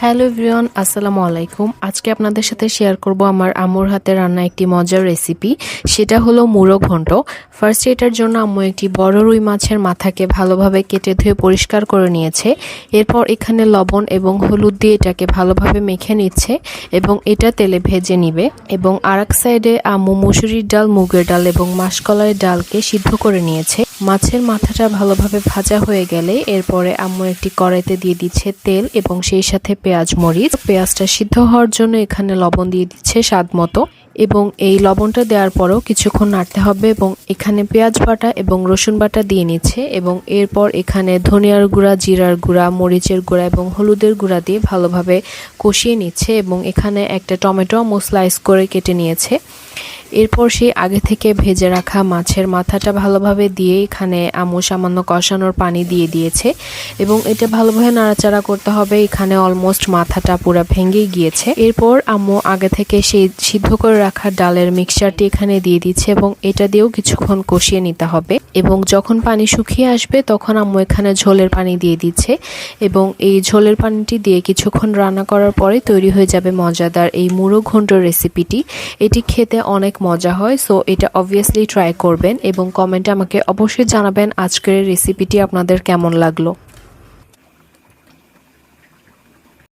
Hello everyone, আসসালামু আলাইকুম। আজকে আপনাদের সাথে শেয়ার করব আমার আম্মুর হাতে রান্না একটি মজার রেসিপি। সেটা হলো মুড়ো ঘন্ট। ফার্স্ট এটার জন্য আম্মু একটি বড় রুই মাছের মাথাকে ভালোভাবে কেটে ধুয়ে পরিষ্কার করে নিয়েছে। এরপর এখানে লবণ এবং হলুদ দিয়ে এটাকে ভালোভাবে মেখে নিচ্ছে এবং এটা তেলে ভেজে নিবে। এবং আরেক সাইডে আম্মু মুসুরির ডাল, মুগের ডাল এবং মাসকলাইয়ের ডালকে সিদ্ধ করে নিয়েছে। মাছের মাথাটা ভালোভাবে ভাজা হয়ে গেলে এরপরে আম্মু একটি কড়াইতে দিয়ে দিচ্ছে তেল এবং সেই সাথে পেঁয়াজ মরিচ। পেঁয়াজটা সিদ্ধ হওয়ার জন্য এখানে লবণ দিয়ে দিচ্ছে স্বাদ মতো এবং এই লবণটা দেওয়ার পরও কিছুক্ষণ নাড়তে হবে এবং এখানে পেঁয়াজ বাটা এবং রসুন বাটা দিয়ে নিচ্ছে এবং এরপর এখানে ধনিয়ার গুঁড়া, জিরার গুঁড়া, মরিচের গুঁড়া এবং হলুদের গুঁড়া দিয়ে ভালোভাবে কষিয়ে নিচ্ছে এবং এখানে একটা টমেটো স্লাইস করে কেটে নিয়েছে। এরপর সেই আগে থেকে ভেজে রাখা মাছের মাথাটা ভালোভাবে দিয়ে এখানে আম্মু সামান্য কষানোর পানি দিয়ে দিয়েছে এবং এটা ভালোভাবে নাড়াচাড়া করতে হবে। এখানে অলমোস্ট মাথাটা পুরো ভেঙে গিয়েছে। এরপর আম্মু আগে থেকে সেই সিদ্ধ করে রাখা ডালের মিক্সচারটি এখানে দিয়ে দিচ্ছে এবং এটা দিয়েও কিছুক্ষণ কষিয়ে নিতে হবে এবং যখন পানি শুকিয়ে আসবে তখন আম্মু এখানে ঝোলের পানি দিয়ে দিচ্ছে এবং এই ঝোলের পানিটি দিয়ে কিছুক্ষণ রান্না করার পরে তৈরি হয়ে যাবে মজাদার এই মুড়ো ঘন্ট রেসিপিটি। এটি খেতে অনেক মজা হয়, সো এটা অবভিয়াসলি ট্রাই করবেন এবং কমেন্টে আমাকে অবশ্যই জানাবেন আজকের রেসিপিটি আপনাদের কেমন লাগলো।